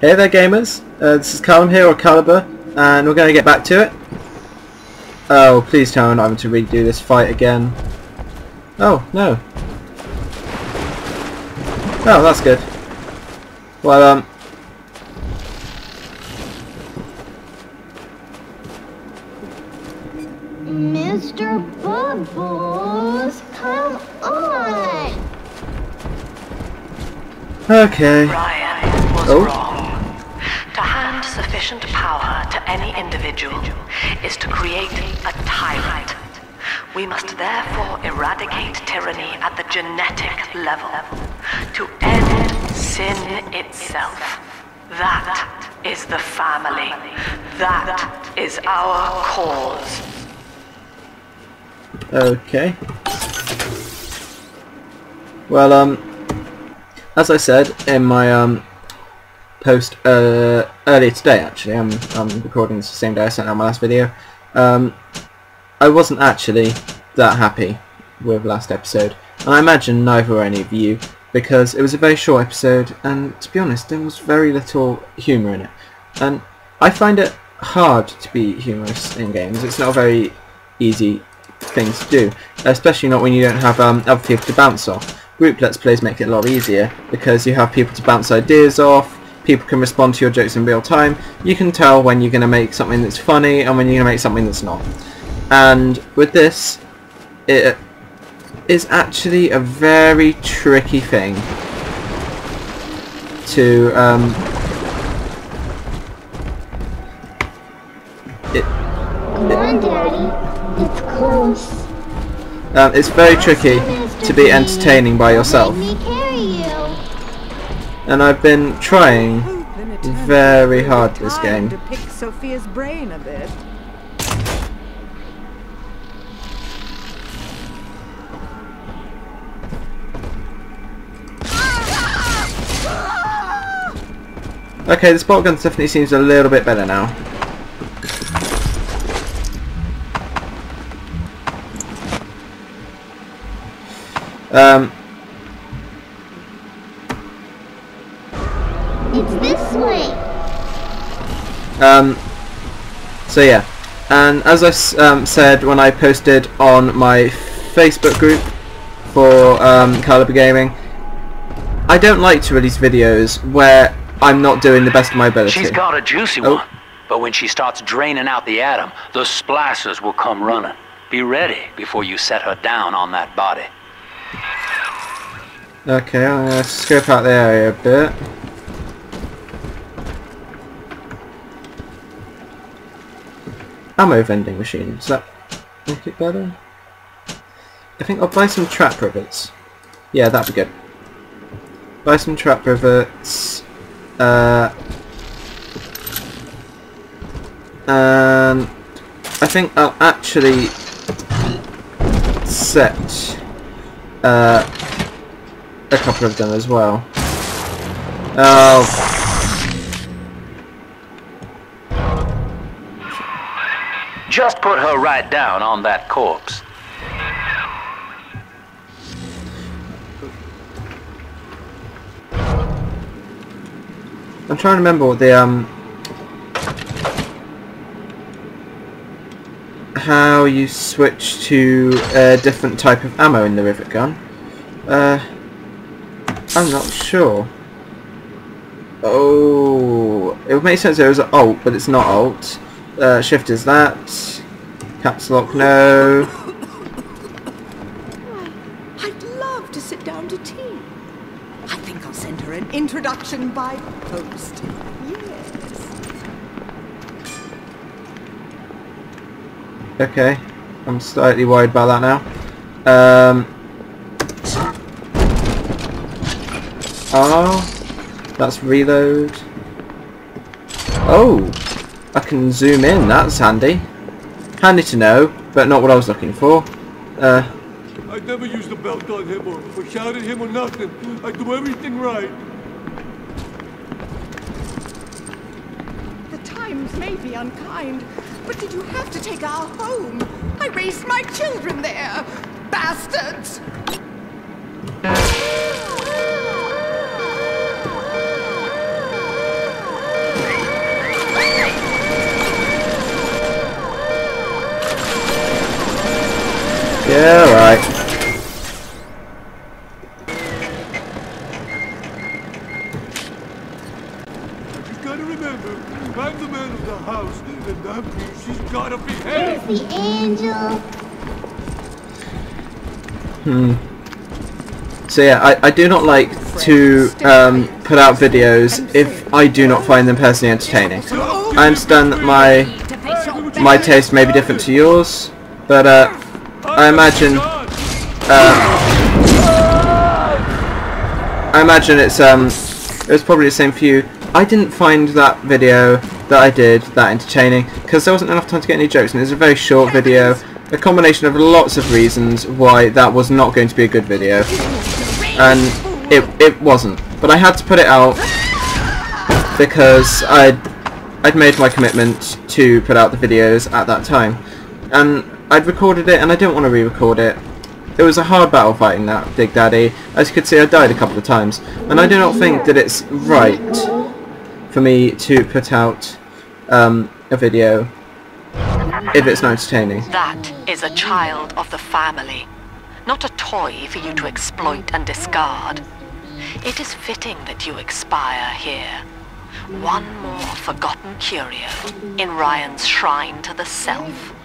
Hey there gamers, this is Callum here, or Caliber, and we're going to get back to it. Oh, please tell me I'm not having to redo this fight again. Oh, no. Oh, that's good. Well, Mr. Bubbles, come on! okay. Ryan was Oh. wrong. To hand sufficient power to any individual is to create a tyrant. We must therefore eradicate tyranny at the genetic level to end sin itself. That is the family. That is our cause. Okay. Well, as I said in my post earlier today, actually, I'm recording this the same day I sent out my last video. I wasn't actually that happy with last episode, and I imagine neither were any of you, because it was a very short episode, and to be honest, there was very little humour in it. And I find it hard to be humorous in games. It's not a very easy thing to do, especially not when you don't have other people to bounce off. Group Let's Plays make it a lot easier, because you have people to bounce ideas off, people can respond to your jokes in real time, you can tell when you're going to make something that's funny and when you're going to make something that's not. And with this, it is actually a very tricky thing to Come on, Daddy. It's close. it's very tricky to be entertaining by yourself. Let me carry you. And I've been trying very hard this game. To pick Sophia's brain a bit. Okay, the spot gun definitely seems a little bit better now. It's this way. So yeah, and as I said when I posted on my Facebook group for Caliber Gaming, I don't like to release videos where I'm not doing the best of my ability. She's got a juicy one, but when she starts draining out the atom, the splashers will come running. Be ready before you set her down on that body. Okay, I'm going to scope out the area a bit. Ammo vending machine, does that make it better? I think I'll buy some trap rivets. Yeah, that'd be good. Buy some trap rivets. And I think I'll actually set a couple of them as well. Oh. Just put her right down on that corpse. I'm trying to remember what the how you switch to a different type of ammo in the rivet gun. I'm not sure. Oh, it would make sense there was an alt, but it's not alt. Shift is that. Caps lock, no. I'd love to sit down to tea. I think I'll send her an introduction by post. Yes. Okay, I'm slightly worried about that now. Oh, that's reload. Oh, I can zoom in, that's handy. Handy to know, but not what I was looking for. I never used a belt on him or shot at him or nothing. I do everything right. The times may be unkind, but did you have to take our home? I raised my children there, bastards! Yeah, right. You gotta remember, I'm the man of the house, and that means she's gotta behave. Where's the angel? So yeah, I do not like to put out videos if I do not find them personally entertaining. I understand that my taste may be different to yours, but I imagine it's probably the same for you. I didn't find that video that I did that entertaining because there wasn't enough time to get any jokes, and it's a very short video. A combination of lots of reasons why that was not going to be a good video, and it wasn't. But I had to put it out because I'd made my commitment to put out the videos at that time, and I'd recorded it and I didn't want to re-record it. It was a hard battle fighting that Big Daddy. As you could see, I died a couple of times, and I do not think that it's right for me to put out a video if it's not entertaining. That is a child of the family, not a toy for you to exploit and discard. It is fitting that you expire here. One more forgotten curio in Ryan's shrine to the self.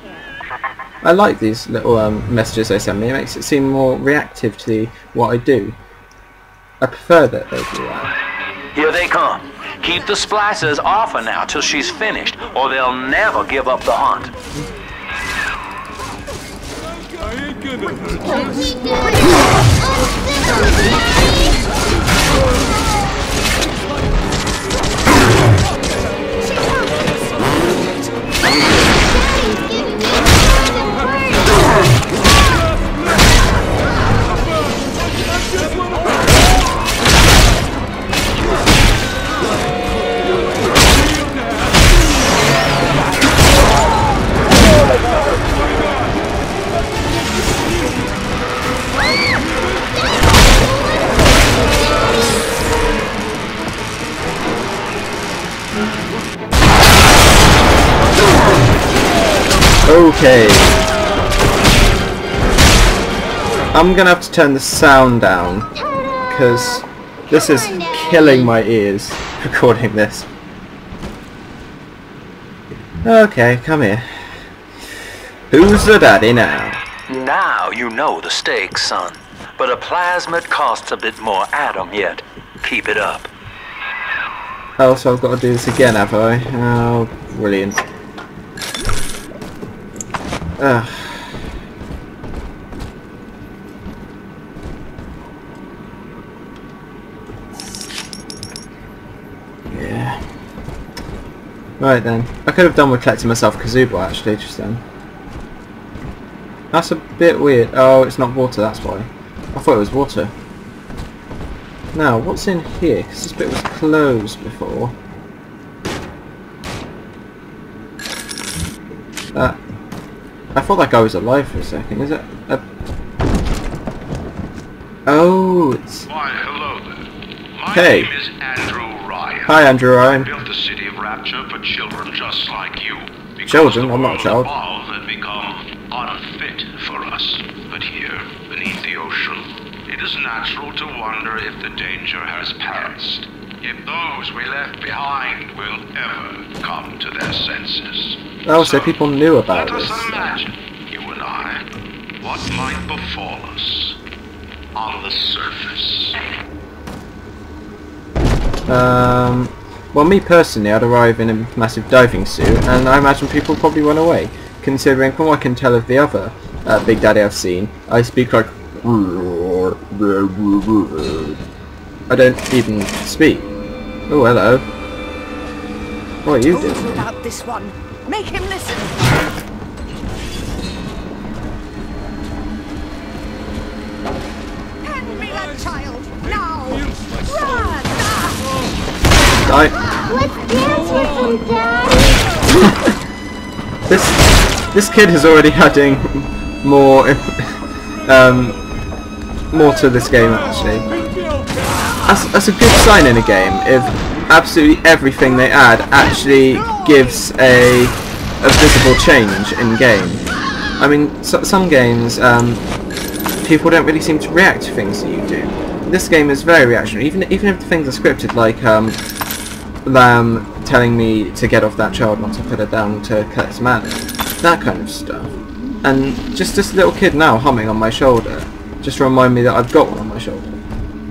I like these little messages they send me. It makes it seem more reactive to what I do. I prefer that they do that. Here they come. Keep the splicers off her now till she's finished, or they'll never give up the hunt. I ain't gonna hurt Jokey you. Daddy! Okay. I'm gonna have to turn the sound down because this is killing my ears recording this. Okay, come here. Who's the daddy now? Now you know the stakes, son. But a plasmid costs a bit more atom yet. Keep it up. Oh, so I've got to do this again, have I? Oh, brilliant. Ugh. Yeah. Right then. I could have done with collecting myself Kazuba actually just then. That's a bit weird. Oh, it's not water, that's why. I thought it was water. Now, what's in here? Because this bit was closed before. I thought that guy was alive for a second. Is it? Oh, it's... Why, hello there. My Hey. name is Andrew Ryan. Hi, Andrew Ryan. I built the city of Rapture for children just like you. Because Children? the I'm not a world child. above had become unfit for us. But here, beneath the ocean, it is natural to wonder if the danger has passed. If those we left behind will ever come to their senses. Oh, so people knew about let this. us imagine, you and I, what might befall us on the surface. Well, me personally, I'd arrive in a massive diving suit, and I imagine people probably run away. Considering, from what I can tell of the other Big Daddy I've seen, I speak like... I don't even speak. Oh, hello. What are you Told you doing? about this one. Make him listen. Hand me that child now. Run! Let's dance with him, Daddy! This kid is already adding more more to this game actually. That's a good sign in a game if absolutely everything they add actually gives a visible change in game. I mean, some games, people don't really seem to react to things that you do. This game is very reactionary, even if the things are scripted, like Lamb telling me to get off that child, not to put her down to collect money, that kind of stuff. And just this little kid now humming on my shoulder, just to remind me that I've got one on my shoulder.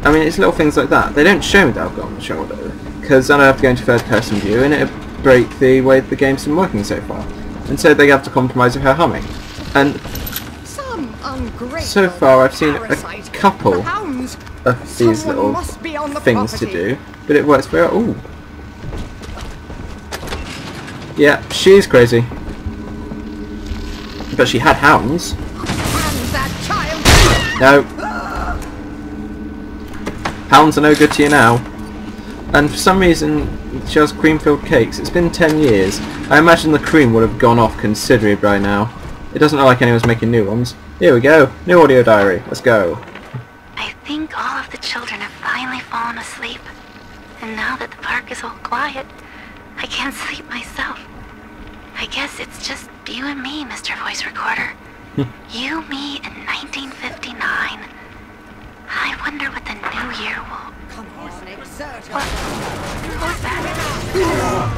I mean, it's little things like that. They don't show me that I've got one on my shoulder, because then I have to go into third person view, and it'll break the way the game's been working so far. And so they have to compromise with her humming. And so far I've seen a couple of these little things to do, but it works very well. Ooh. Yeah, she's crazy. But she had hounds. No. Hounds are no good to you now. And for some reason she has cream-filled cakes. It's been 10 years. I imagine the cream would have gone off considerably by now. It doesn't look like anyone's making new ones. Here we go. New audio diary. Let's go. I think all of the children have finally fallen asleep. And now that the park is all quiet, I can't sleep myself. I guess it's just you and me, Mr. Voice Recorder. You, me, in 1959. I wonder what the new year will... What was that?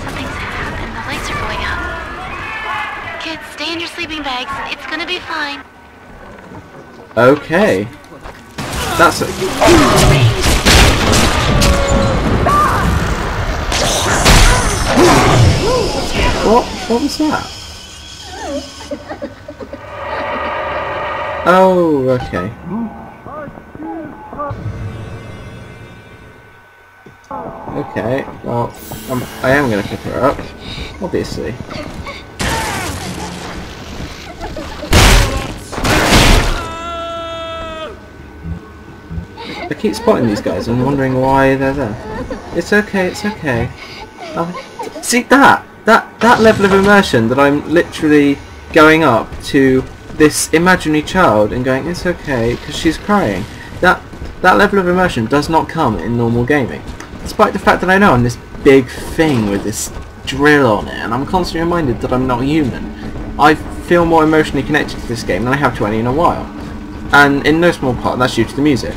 Something's happened. The lights are going out. Kids, stay in your sleeping bags. It's gonna be fine. Okay. That's it. What was that? Oh, okay. Okay, well, I am going to pick her up, obviously. I keep spotting these guys and wondering why they're there. It's okay, it's okay. See that level of immersion that I'm literally going up to this imaginary child and going, it's okay, because she's crying. That level of immersion does not come in normal gaming. Despite the fact that I know I'm this big thing with this drill on it, and I'm constantly reminded that I'm not human. I feel more emotionally connected to this game than I have to any in a while. And in no small part that's due to the music.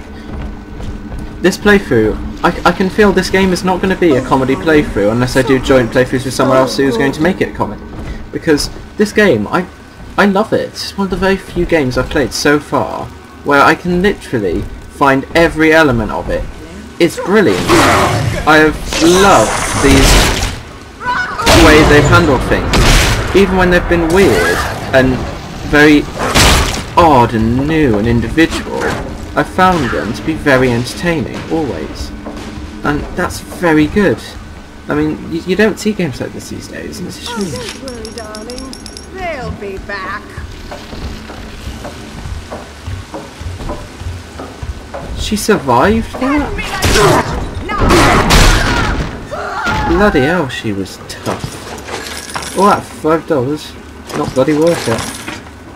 This playthrough, I can feel this game is not going to be a comedy playthrough unless I do joint playthroughs with someone else who's going to make it a comedy. Because this game, I love it. It's one of the very few games I've played so far where I can literally find every element of it. It's brilliant. I have loved the way they've handled things. Even when they've been weird and very odd and new and individual, I've found them to be very entertaining, always. And that's very good. I mean, you don't see games like this these days, and it's a shame. Don't worry, darling. They'll be back. She survived that? Bloody hell, she was tough. All that $5, not bloody worth it.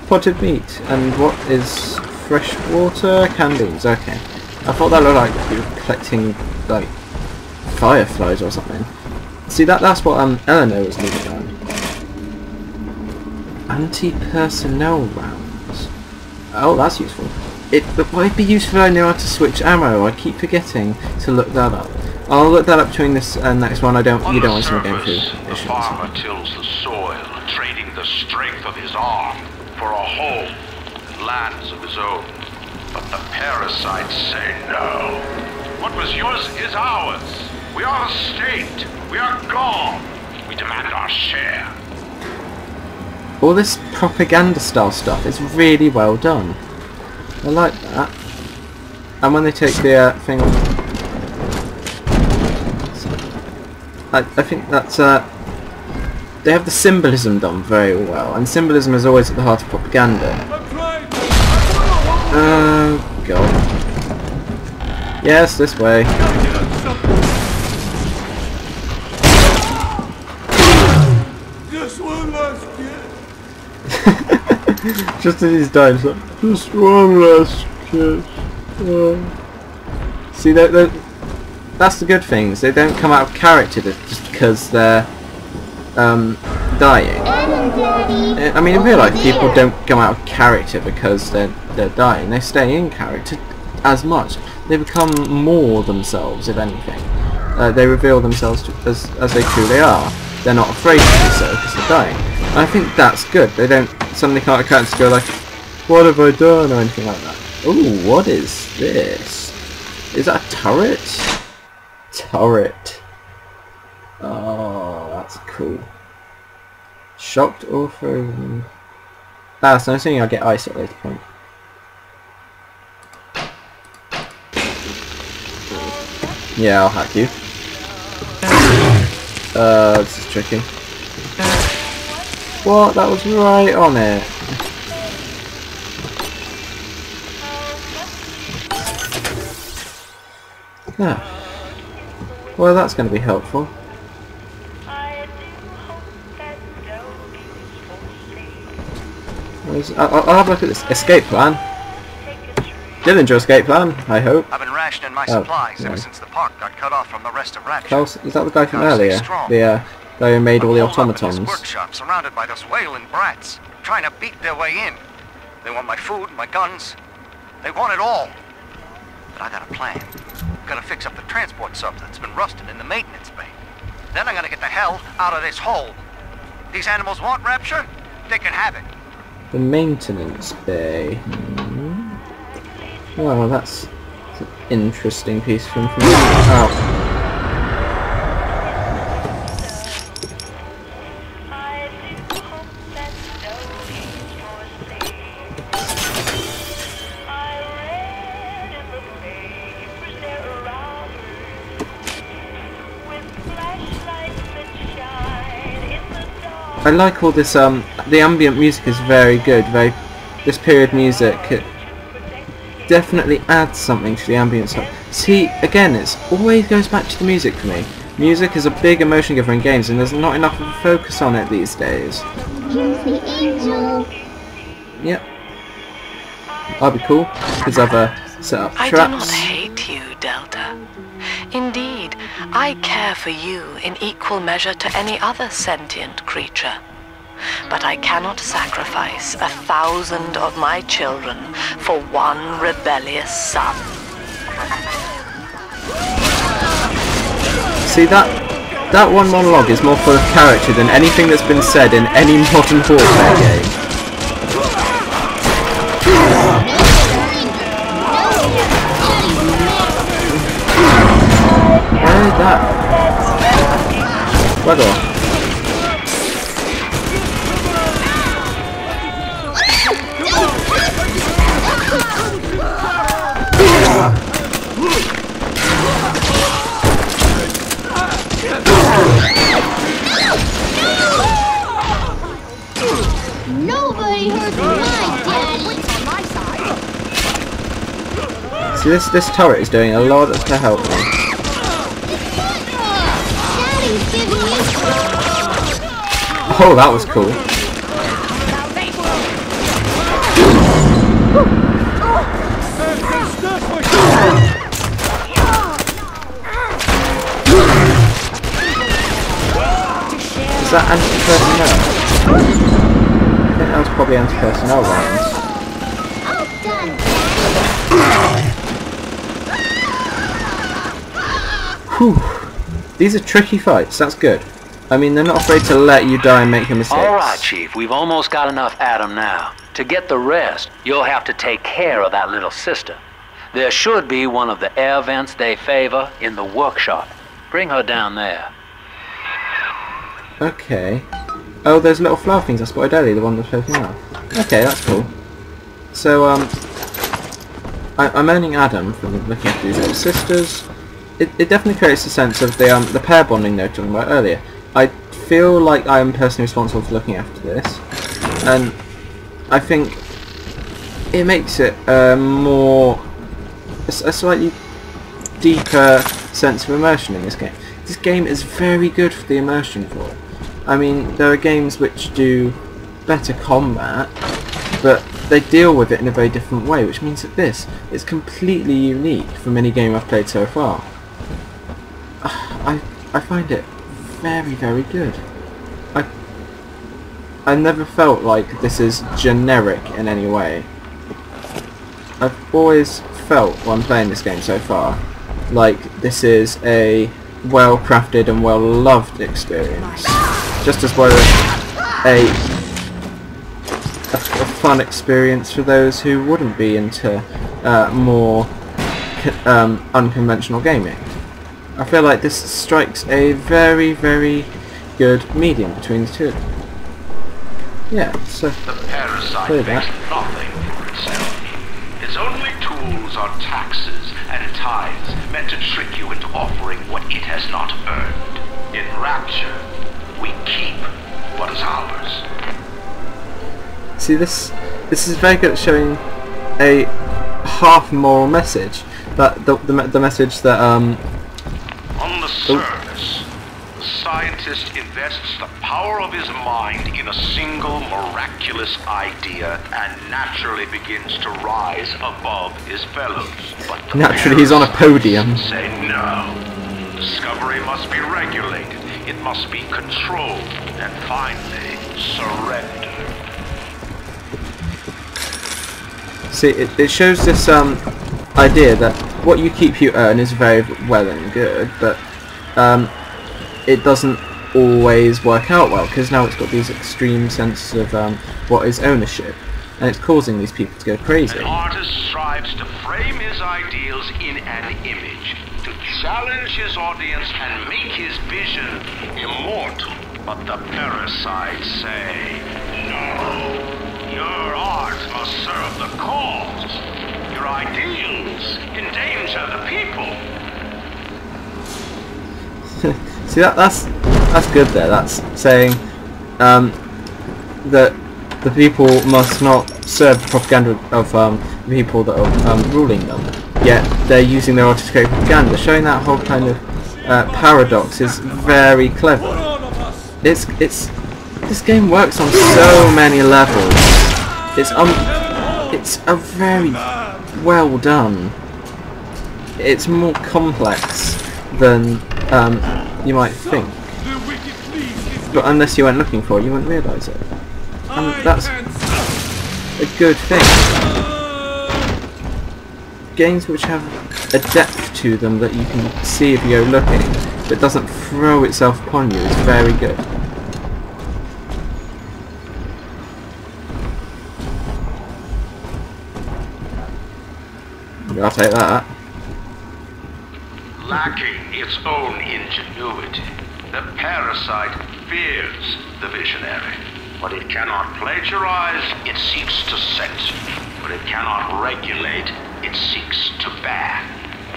Potted meat, and what is fresh water? Candies, okay. I thought that looked like you were collecting, like, fireflies or something. See, that's what Eleanor was leaving on. Anti-personnel rounds. Oh, that's useful. It might be useful if I knew how to switch ammo. I keep forgetting to look that up. I'll look that up between this and next one. You don't want to see my game through. The farmer tills the soil, trading the strength of his arm for a home and lands of his own. But the parasites say no. What was yours is ours. We are the state. We are gone. We demand our share. All this propaganda-style stuff is really well done. I like that. And when they take the thing on... I think that's... they have the symbolism done very well, and symbolism is always at the heart of propaganda. Oh, God. Yes, this way. Just one last kiss. Just as he's dying, it's like, just one last kiss. Oh. See, that's the good things. They don't come out of character just because they're dying. Daddy. I mean, in real life, people don't go out of character because they're dying. They stay in character as much. They become more themselves, if anything. They reveal themselves as they truly are. They're not afraid to do so because they're dying. And I think that's good. They don't suddenly come out of character to go like, what have I done, or anything like that. Ooh, what is this? Is that a turret? Turret. Oh, that's cool. Shocked or frozen? So I'm assuming I'll get ice at this point. Yeah, I'll hack you. This is tricky. What? That was right on it. Ah. Well, that's going to be helpful. I'll have a look at this escape plan. Did enjoy escape plan, I hope. I've been rationing my supplies ever since the park got cut off from the rest of Rapture. Klaus, is that the guy from earlier? The guy who made all the automatons? I'm workshop surrounded by those wailing brats, trying to beat their way in. They want my food, my guns. They want it all. But I got a plan. I'm gonna fix up the transport sub that's been rusting in the maintenance bay. Then I'm gonna get the hell out of this hole. These animals want Rapture? They can have it. The maintenance bay. Well, that's an interesting piece of information. Oh. I like all this, the ambient music is very good, this period music, it definitely adds something to the ambient stuff. See, again, it always goes back to the music for me. Music is a big emotion giver in games, and there's not enough of a focus on it these days. Here's the angel. Yep. That'd be cool, because I've set up traps. I do not hate you, Delta. Indeed, I care for you in equal measure to any other sentient creature. But I cannot sacrifice 1,000 of my children for one rebellious son. See, that one monologue is more full of character than anything that's been said in any modern warfare game. Where is that? Bugger off. Nobody hurt my daddy. See, this turret is doing a lot to help me. Daddy's giving you. Oh, that was cool. Is that anti-personnel? I think that was probably anti-personnel rounds. Whew. These are tricky fights, that's good. I mean, they're not afraid to let you die and make your mistakes. Alright, Chief, we've almost got enough Adam now. To get the rest, you'll have to take care of that little sister. There should be one of the air vents they favor in the workshop. Bring her down there. Okay. Oh, there's little flower things I spotted earlier, the one that's floating out. Okay, that's cool. So, I'm earning Adam from looking after these little sisters. It definitely creates a sense of the pair bonding they were talking about earlier. I feel like I am personally responsible for looking after this, and I think it makes it a slightly deeper sense of immersion in this game. This game is very good for the immersion for it. I mean, there are games which do better combat, but they deal with it in a very different way, which means that this is completely unique from any game I've played so far. I find it very, very good. I never felt like this is generic in any way. I've always felt, when playing this game so far, like this is a well-crafted and well-loved experience. Just as well as a fun experience for those who wouldn't be into more unconventional gaming. I feel like this strikes a very, very good medium between the two. Yeah, so The parasite play makes that. nothing for itself. Its only tools are taxes and tithes meant to trick you into offering what it has not earned. In Rapture, we keep what is ours. See, this is very good at showing a half moral message. That the message that On the surface, the scientist invests the power of his mind in a single miraculous idea and naturally begins to rise above his fellows. But the naturally he's on a podium. say no. Discovery must be regulated. It must be controlled. And finally, surrendered. See, it shows this idea that what you keep you earn is very well and good, but it doesn't always work out well, because now it's got these extreme senses of what is ownership, and it's causing these people to go crazy. An artist strives to frame his ideals in an image, to challenge his audience and make his vision immortal. But the parasites say, no. Your art must serve the cause. Your ideals endanger the people. See, that's good there. That's saying that the people must not serve the propaganda of the people that are ruling them. Yet they're using their artistic propaganda. Showing that whole kind of paradox is very clever. This game works on so many levels. It's a very well done. It's more complex than you might think, but unless you went looking for it, you wouldn't realise it. And that's a good thing. Games which have a depth to them that you can see if you go looking, but doesn't throw itself upon you, is very good. I'll take that. Lacking its own ingenuity, the parasite fears the visionary. What it cannot plagiarize, it seeks to censor. What it cannot regulate, it seeks to ban.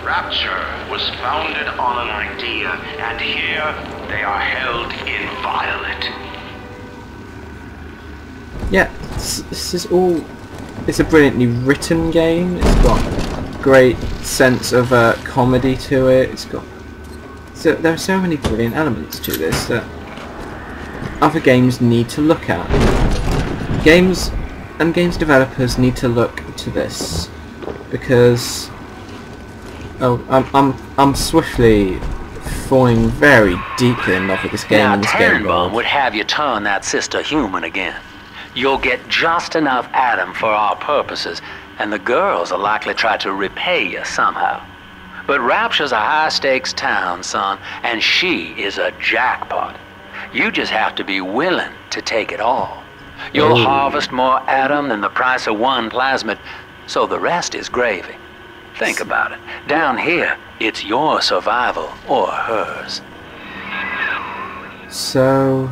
Rapture was founded on an idea, and here they are held inviolate. Yeah, this is all. It's a brilliantly written game. It's got great sense of comedy to it. It's got there are so many brilliant elements to this that other games need to look at. Games developers need to look to this, because I'm swiftly falling very deeply in love with this game. Now, and this game Tenenbaum would have you turn that sister human again. You'll get just enough Adam for our purposes, and the girls are likely to try to repay you somehow. But Rapture's a high-stakes town, son, and she is a jackpot. You just have to be willing to take it all. You'll harvest more Adam than the price of one plasmid, so the rest is gravy. Think about it. Down here, it's your survival or hers. So,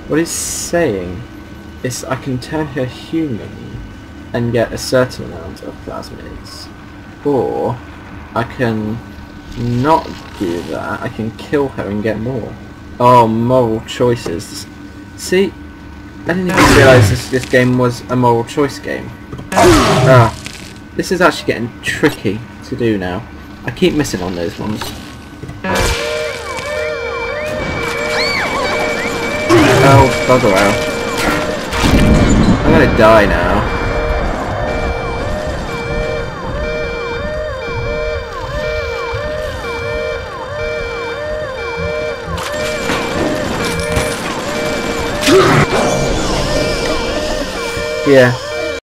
what he's saying is I can turn her human and get a certain amount of plasmids, or I can not do that. I can kill her and get more. Oh, moral choices. See, I didn't even realise this game was a moral choice game. This is actually getting tricky to do now. I keep missing on those ones. Oh, bugger out. I'm gonna die now. Yeah.